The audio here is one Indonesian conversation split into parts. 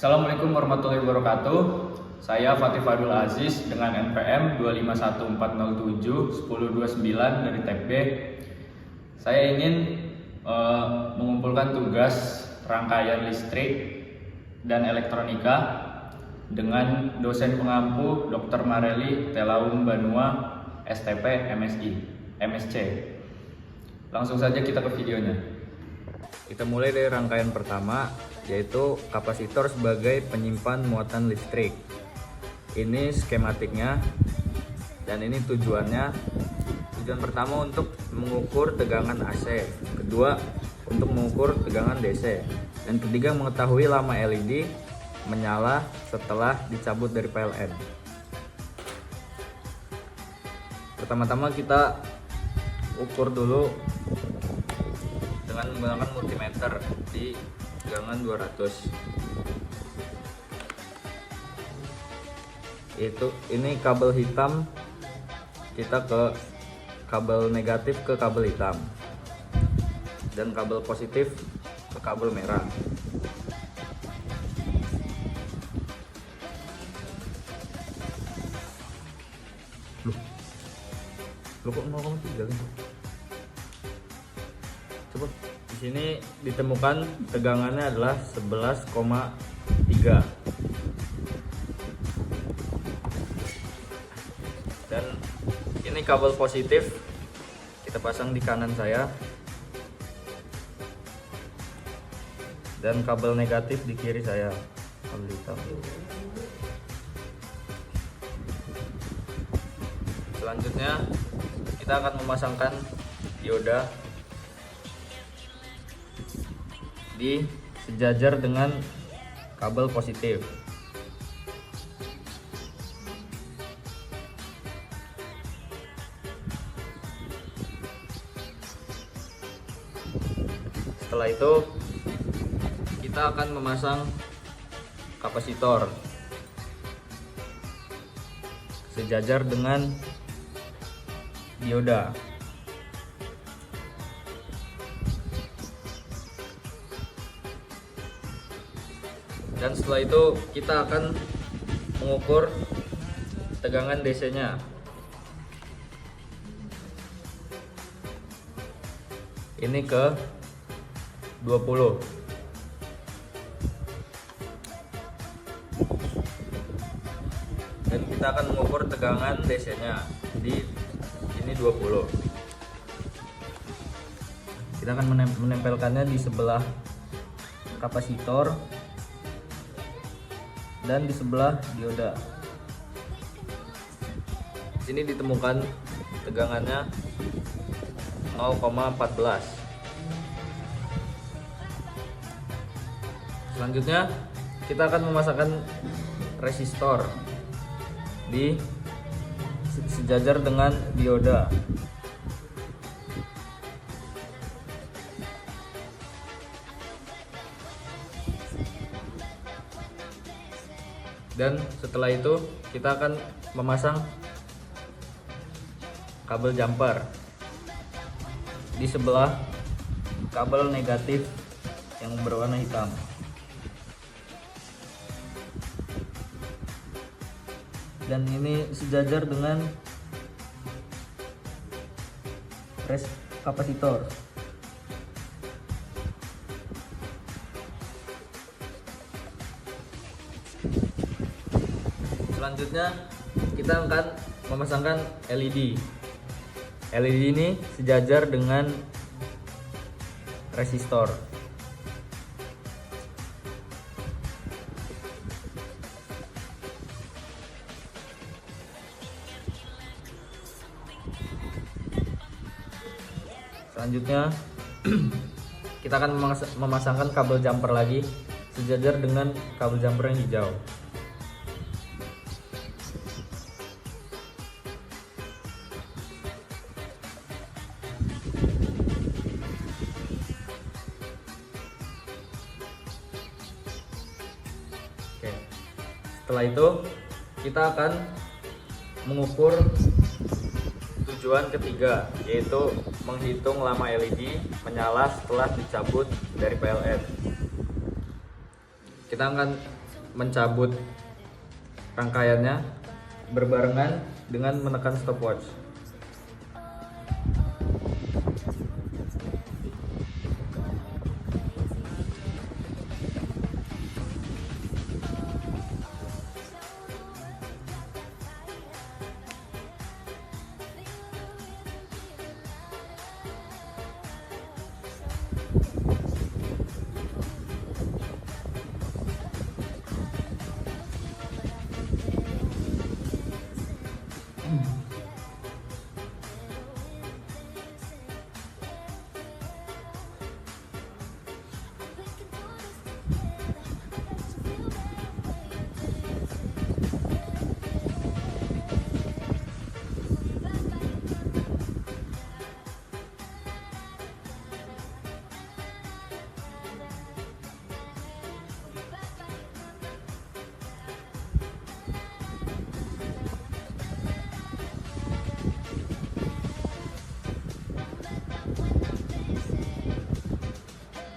Assalamualaikum warahmatullahi wabarakatuh. Saya Fatih Fadul Aziz dengan NPM 251407-1029 dari Tab B. Saya ingin mengumpulkan tugas rangkaian listrik dan elektronika dengan dosen pengampu Dr. Mareli Telaum Banua, STP MSc. Langsung saja kita ke videonya. Kita mulai dari rangkaian pertama, yaitu kapasitor sebagai penyimpan muatan listrik. Ini skematiknya dan ini tujuannya. Tujuan pertama untuk mengukur tegangan AC, kedua untuk mengukur tegangan DC, dan ketiga mengetahui lama LED menyala setelah dicabut dari PLN. Pertama-tama kita ukur dulu dengan menggunakan multimeter di tegangan 200. Ini kabel hitam, kita ke kabel negatif ke kabel hitam dan kabel positif ke kabel merah. Loh kok 0,3 kan? Coba di sini ditemukan tegangannya adalah 11,3. Dan ini kabel positif kita pasang di kanan saya dan kabel negatif di kiri saya, kabel hitam. Selanjutnya kita akan memasangkan dioda di sejajar dengan kabel positif. Setelah itu kita akan memasang kapasitor sejajar dengan dioda. Dan setelah itu kita akan mengukur tegangan DC-nya. Ini ke 20. Dan kita akan mengukur tegangan DC-nya di ini 20. Kita akan menempelkannya di sebelah kapasitor dan di sebelah dioda. Di sini ditemukan tegangannya 0,14. Selanjutnya kita akan memasangkan resistor di sejajar dengan dioda. Dan setelah itu kita akan memasang kabel jumper di sebelah kabel negatif yang berwarna hitam. Dan ini sejajar dengan kapasitor. Selanjutnya kita akan memasangkan LED. LED ini sejajar dengan resistor. Selanjutnya kita akan memasangkan kabel jumper lagi sejajar dengan kabel jumper yang hijau. Oke. Setelah itu kita akan mengukur tujuan ketiga, yaitu menghitung lama LED menyala setelah dicabut dari PLN. Kita akan mencabut rangkaiannya berbarengan dengan menekan stopwatch.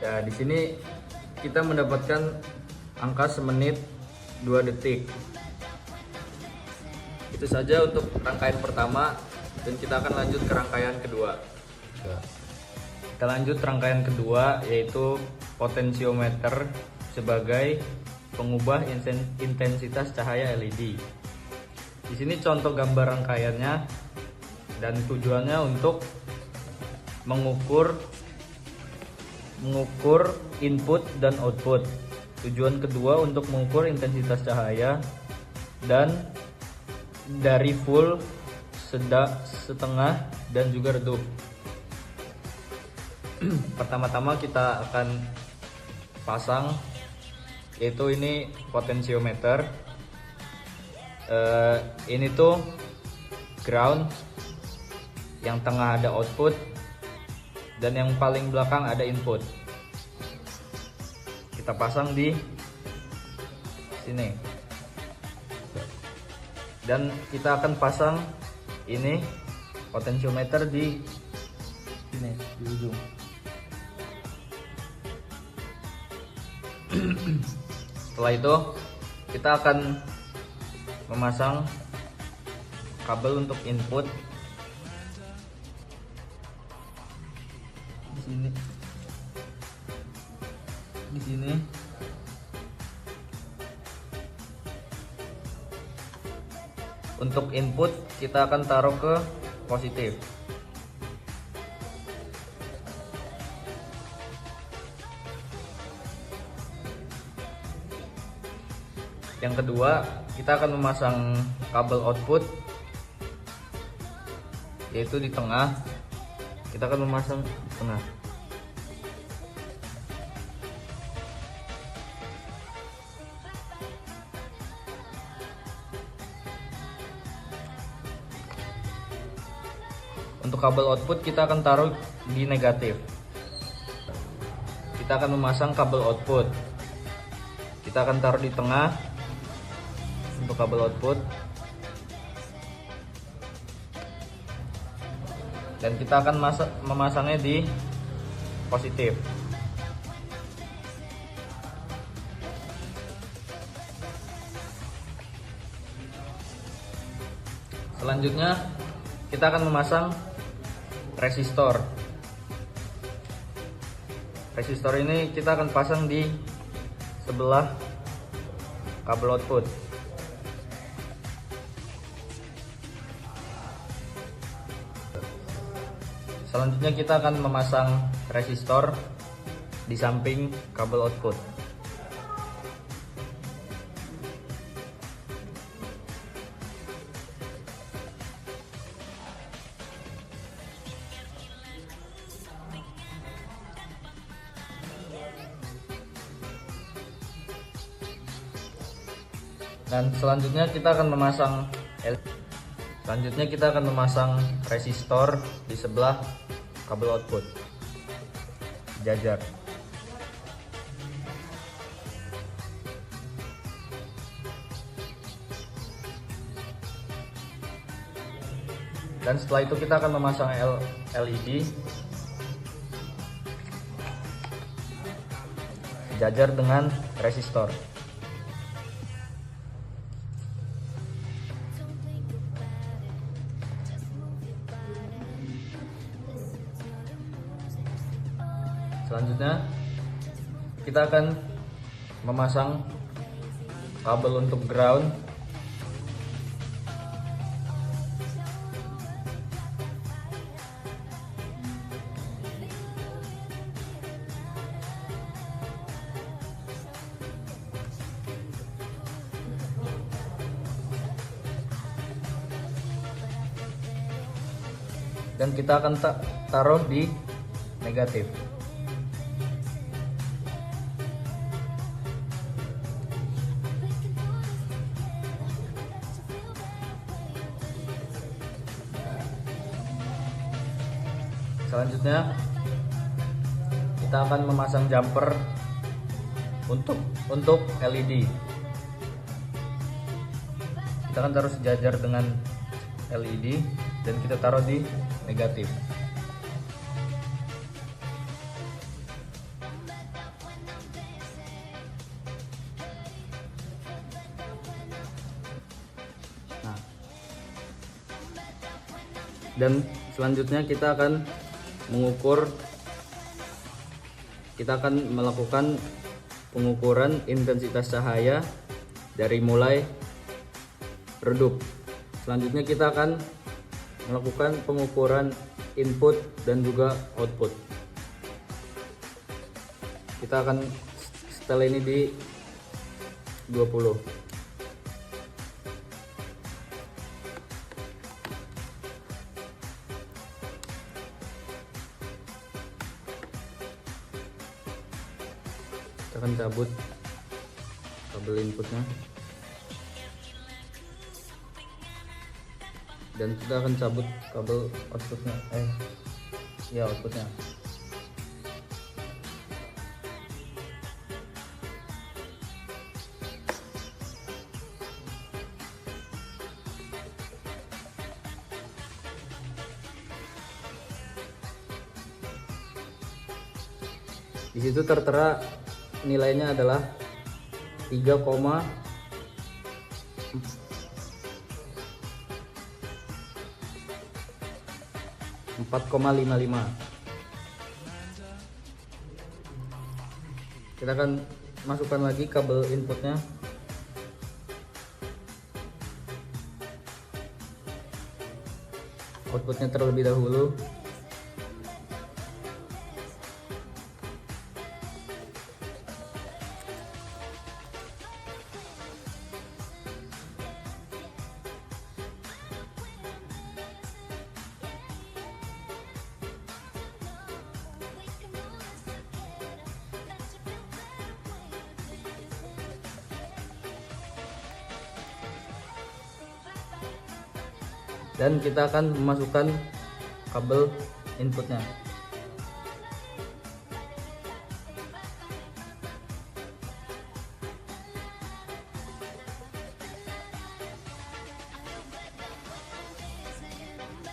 Ya, di sini kita mendapatkan angka semenit 2 detik. Itu saja untuk rangkaian pertama, dan kita akan lanjut ke rangkaian kedua. Kita lanjut rangkaian kedua, yaitu potensiometer sebagai pengubah intensitas cahaya LED. Di sini contoh gambar rangkaiannya, dan tujuannya untuk mengukur input dan output. Tujuan kedua untuk mengukur intensitas cahaya, dan dari full, setengah, dan juga redup. Pertama-tama kita akan pasang, yaitu ini potensiometer. Ini tuh ground, yang tengah ada output, dan yang paling belakang ada input. Kita pasang di sini, dan kita akan pasang ini potensiometer di sini, di ujung. Setelah itu kita akan memasang kabel untuk input di sini. Untuk input kita akan taruh ke positif. Yang kedua, kita akan memasang kabel output, yaitu di tengah. Kita akan memasang di tengah. Untuk kabel output kita akan taruh di negatif. Kita akan memasang kabel output. Kita akan taruh di tengah untuk kabel output. Dan kita akan memasangnya di positif. Selanjutnya kita akan memasang resistor. Resistor ini kita akan pasang di sebelah kabel output. Selanjutnya kita akan memasang resistor di samping kabel output. Dan selanjutnya kita akan memasang resistor di sebelah kabel output, jajar. Dan setelah itu kita akan memasang LED jajar dengan resistor. Selanjutnya kita akan memasang kabel untuk ground. Dan kita akan taruh di negatif. Selanjutnya kita akan memasang jumper untuk LED. Kita akan taruh sejajar dengan LED dan kita taruh di negatif. Nah, dan selanjutnya kita akan melakukan pengukuran intensitas cahaya dari mulai redup. Selanjutnya kita akan melakukan pengukuran input dan juga output. Kita akan setel ini di 20. Kita akan cabut kabel inputnya dan kita akan cabut kabel outputnya, outputnya. Di situ tertera nilainya adalah 4,55. Kita akan masukkan lagi kabel inputnya. Outputnya terlebih dahulu. Dan kita akan memasukkan kabel inputnya.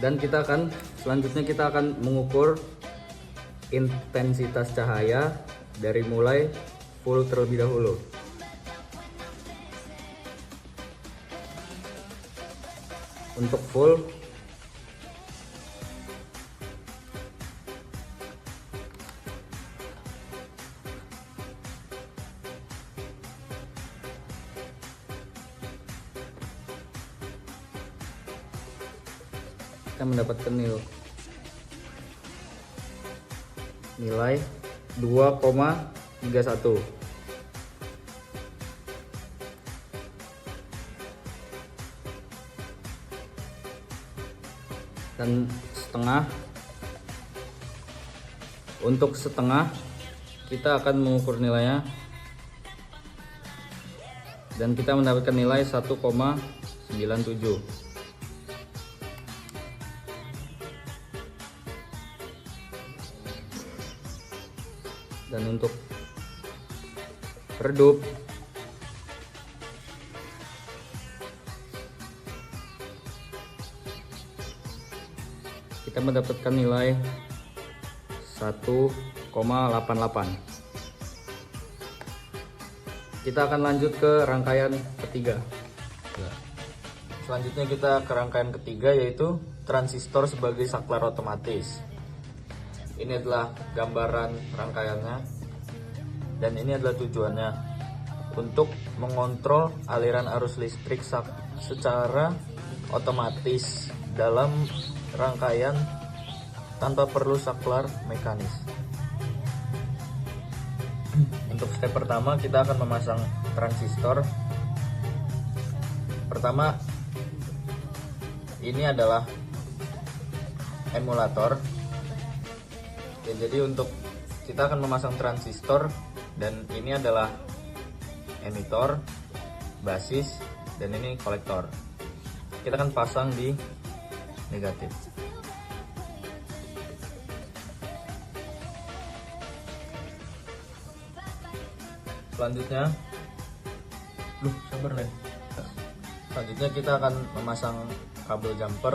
Dan selanjutnya kita akan mengukur intensitas cahaya dari mulai full terlebih dahulu. Untuk full kita mendapatkan nilai 2,31. Dan untuk setengah kita akan mengukur nilainya dan kita mendapatkan nilai 1,97. Dan untuk redup kita mendapatkan nilai 1,88. Kita akan lanjut ke rangkaian ketiga. Selanjutnya kita ke rangkaian ketiga, yaitu transistor sebagai saklar otomatis. ini adalah gambaran rangkaiannya, dan ini adalah tujuannya untuk mengontrol aliran arus listrik secara otomatis dalam rangkaian tanpa perlu saklar mekanis. Untuk step pertama kita akan memasang transistor. Pertama, ini adalah emulator. Ya, jadi untuk kita akan memasang transistor, dan ini adalah emitor, basis, dan ini kolektor. Kita akan pasang di negatif. Selanjutnya, selanjutnya kita akan memasang kabel jumper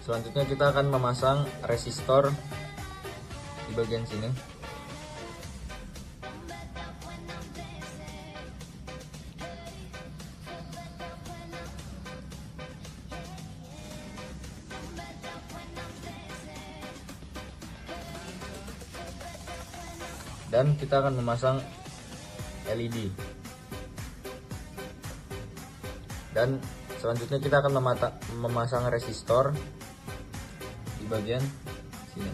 selanjutnya kita akan memasang resistor di bagian sini. Dan kita akan memasang LED. Dan selanjutnya kita akan memasang resistor di bagian sini.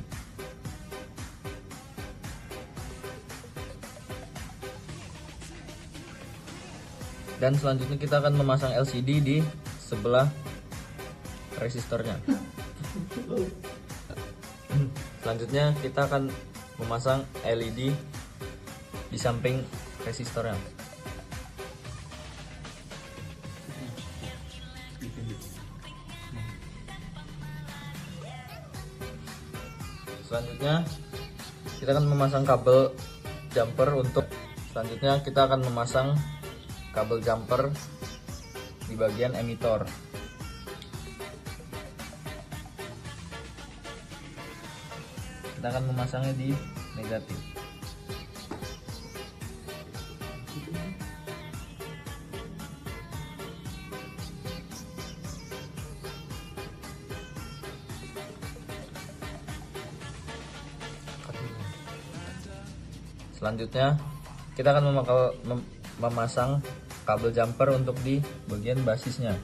Dan selanjutnya kita akan memasang LCD di sebelah resistornya. Selanjutnya kita akan memasang LED di samping resistornya. Selanjutnya kita akan memasang kabel jumper di bagian emitor. Kita akan memasangnya di negatif. Selanjutnya kita akan memasang kabel jumper untuk di bagian basisnya.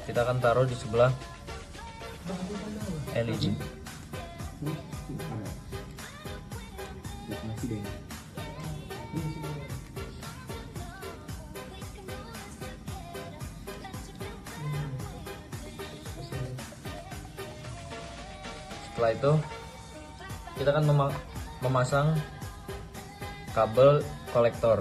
Kita akan taruh di sebelah LED. Setelah itu kita akan memasang kabel kolektor.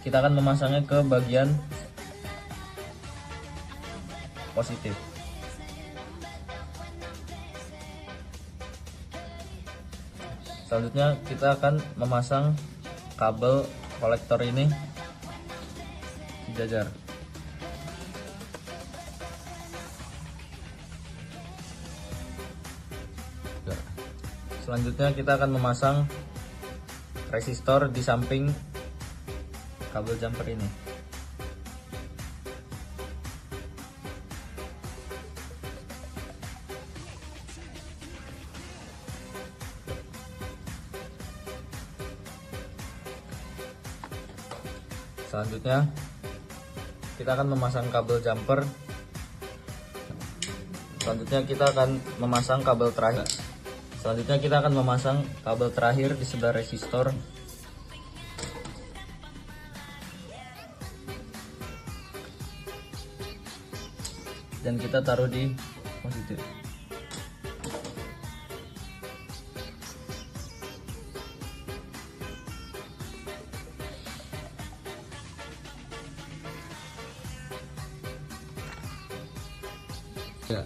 Kita akan memasangnya ke bagian positif. Selanjutnya kita akan memasang kabel kolektor ini sejajar. Selanjutnya kita akan memasang resistor di samping kabel jumper ini. Selanjutnya kita akan memasang kabel jumper. Selanjutnya kita akan memasang kabel terakhir. Di sebelah resistor. Dan kita taruh di positif. Ya.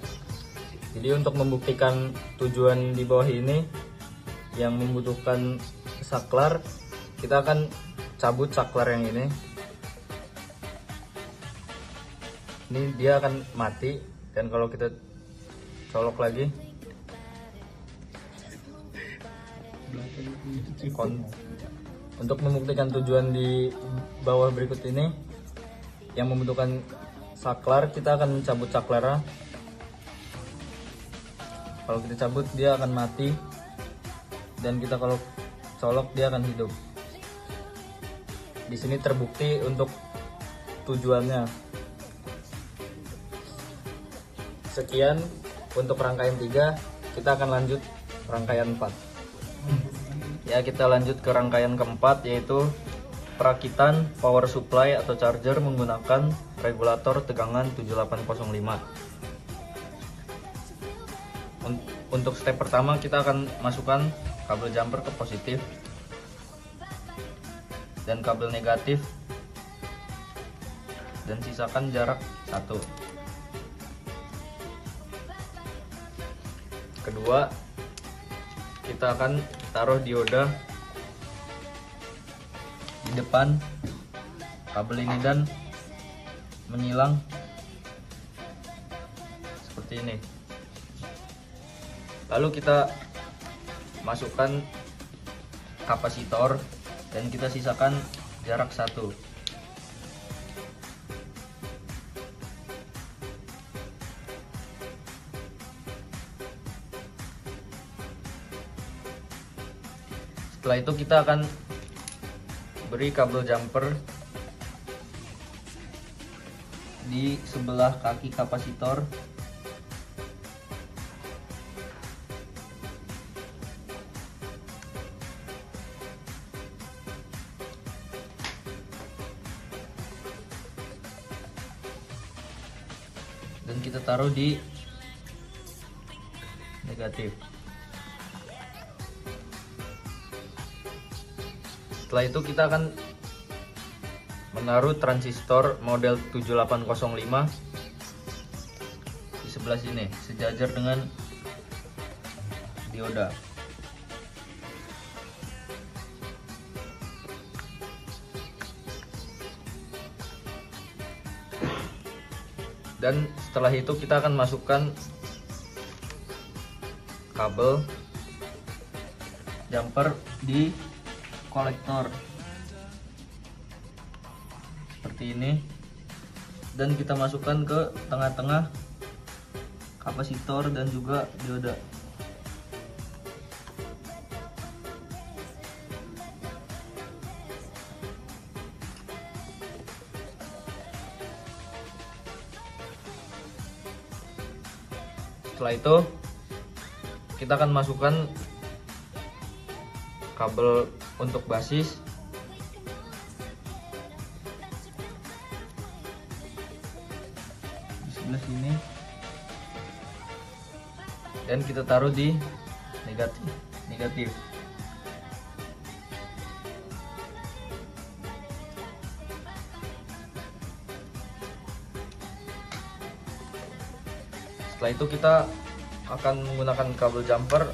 Jadi untuk membuktikan tujuan di bawah ini yang membutuhkan saklar, kita akan cabut saklar yang ini. Ini dia akan mati, dan kalau kita colok lagi. Untuk membuktikan tujuan di bawah berikut ini yang membutuhkan saklar, kita akan mencabut saklarnya. Kalau kita cabut dia akan mati, dan kita kalau colok dia akan hidup. Di sini terbukti untuk tujuannya. Sekian untuk rangkaian 3, kita akan lanjut rangkaian 4. Ya, kita lanjut ke rangkaian keempat, yaitu perakitan power supply atau charger menggunakan regulator tegangan 7805. Untuk step pertama kita akan masukkan kabel jumper ke positif dan kabel negatif, dan sisakan jarak 1. Kedua, kita akan taruh dioda di depan kabel ini dan menyilang seperti ini. Lalu kita masukkan kapasitor dan kita sisakan jarak 1. Setelah itu kita akan beri kabel jumper di sebelah kaki kapasitor. Dan kita taruh di negatif. Setelah itu kita akan menaruh transistor model 7805 di sebelah sini, sejajar dengan dioda. Dan setelah itu kita akan masukkan kabel jumper di kolektor seperti ini, dan kita masukkan ke tengah-tengah kapasitor dan juga dioda. Setelah itu kita akan masukkan kabel untuk basis di sebelah sini, dan kita taruh di negatif. Setelah itu kita akan menggunakan kabel jumper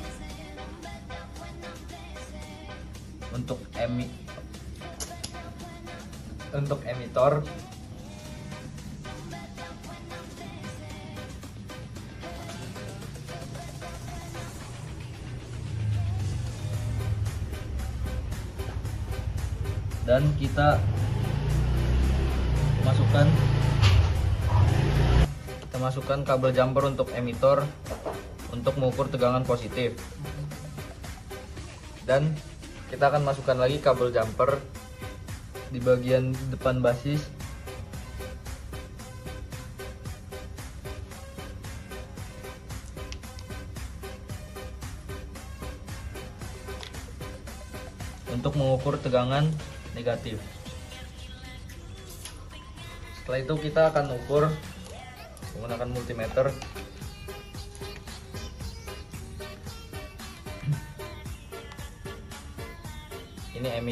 untuk emitor. Dan kita masukkan kabel jumper untuk emitor untuk mengukur tegangan positif. Dan kita akan masukkan lagi kabel jumper di bagian depan basis. Untuk mengukur tegangan negatif. Setelah itu kita akan ukur menggunakan multimeter. Ini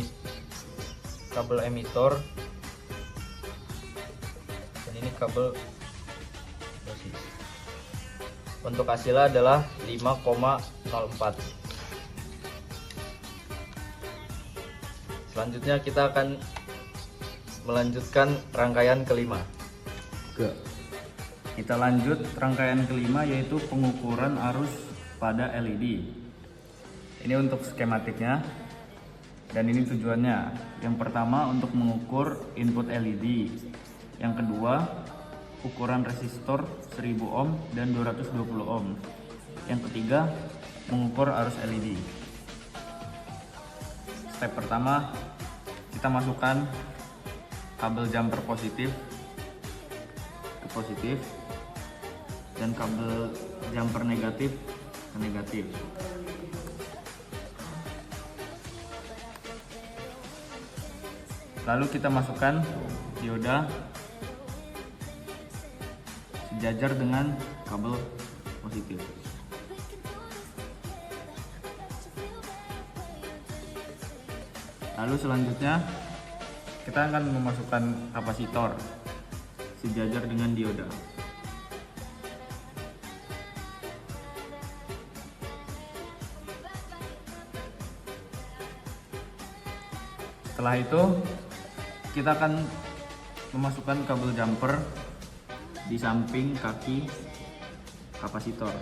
kabel emitor, dan ini kabel basis. Untuk hasilnya adalah 5,04. Selanjutnya kita akan melanjutkan rangkaian kelima. Kita lanjut rangkaian kelima, yaitu pengukuran arus pada LED. Ini untuk skematiknya dan ini tujuannya. Yang pertama untuk mengukur input LED. Yang kedua ukuran resistor 1000 ohm dan 220 ohm. Yang ketiga mengukur arus LED. Step pertama, kita masukkan kabel jumper positif ke positif dan kabel jumper negatif ke negatif. Lalu kita masukkan dioda sejajar dengan kabel positif. Lalu selanjutnya kita akan memasukkan kapasitor sejajar dengan dioda. Setelah itu kita akan memasukkan kabel jumper di samping kaki kapasitor.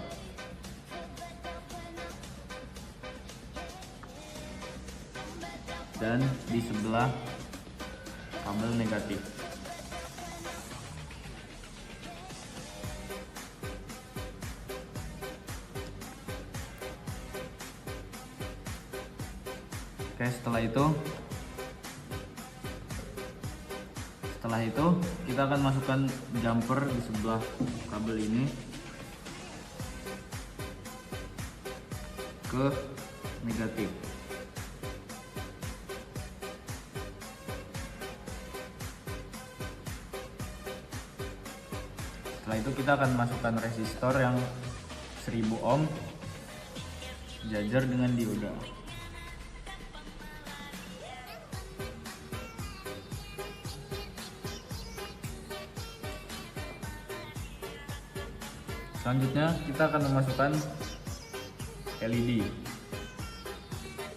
Dan di sebelah kabel negatif. Oke, setelah itu kita akan masukkan jumper di sebelah kabel ini ke negatif. Setelah itu kita akan masukkan resistor yang 1000 ohm sejajar dengan dioda. Selanjutnya kita akan memasukkan LED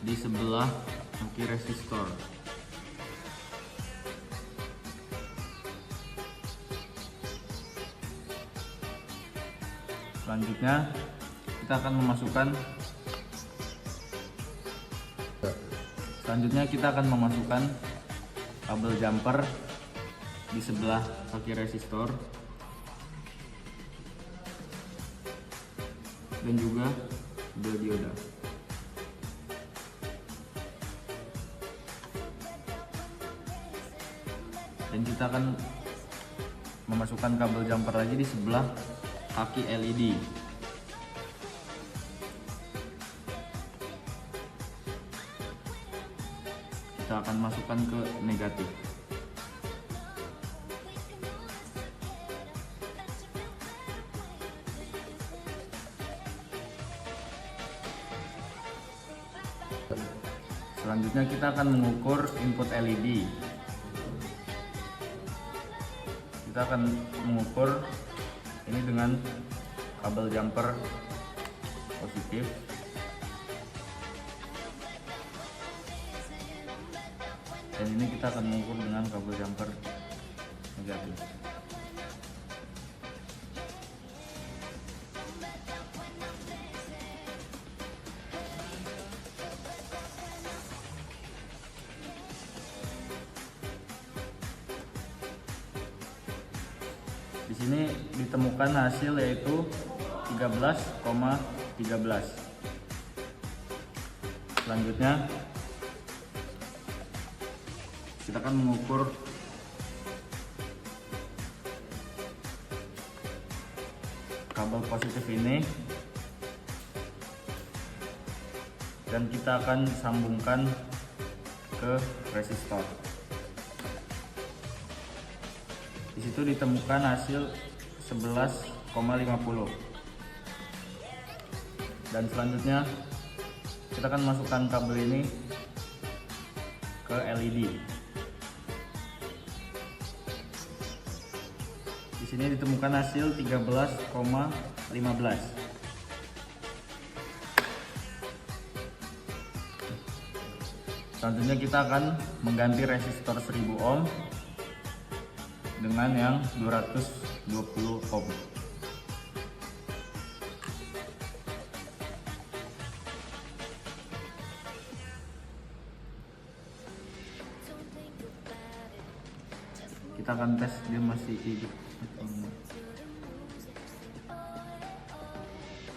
di sebelah kaki resistor. Selanjutnya kita akan memasukkan kabel jumper di sebelah kaki resistor dan juga kabel dioda. Dan kita akan memasukkan kabel jumper lagi di sebelah kaki LED. Kita akan masukkan ke negatif. Selanjutnya kita akan mengukur input LED. Kita akan mengukur ini dengan kabel jumper positif dan ini kita akan mengukur dengan kabel jumper negatif. Di sini ditemukan hasil yaitu 13,13. Selanjutnya kita akan mengukur kabel positif ini dan kita akan sambungkan ke resistor. Di situ ditemukan hasil 11,50. Dan selanjutnya kita akan masukkan kabel ini ke LED. Di sini ditemukan hasil 13,15. Selanjutnya kita akan mengganti resistor 1000 ohm dengan yang 220 20 ohm. Kita akan tes dia masih hidup atau enggak.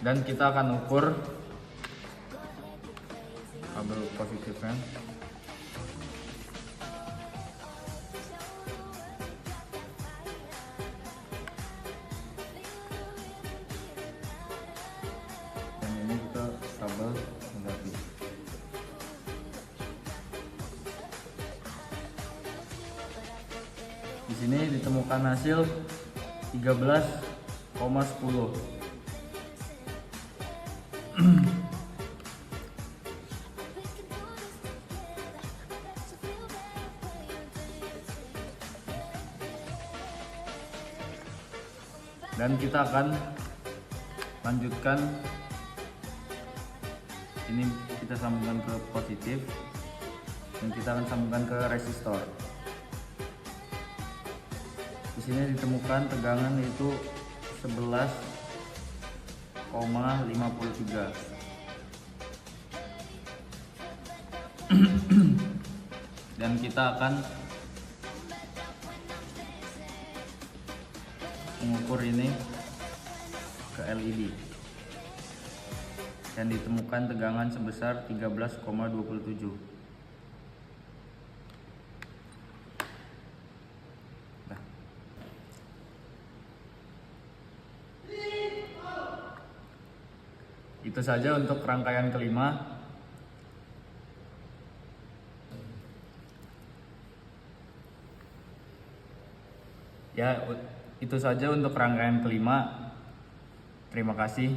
Dan kita akan ukur kabel positifnya. Dan ini kita kabel negatif. Di sini ditemukan hasil 13,10. Dan kita akan lanjutkan, ini kita sambungkan ke positif dan kita akan sambungkan ke resistor. Di sini ditemukan tegangan yaitu 11,53. Dan kita akan mengukur ini ke LED dan ditemukan tegangan sebesar 13,27. Itu saja untuk rangkaian kelima. Ya, itu saja untuk rangkaian kelima. Terima kasih.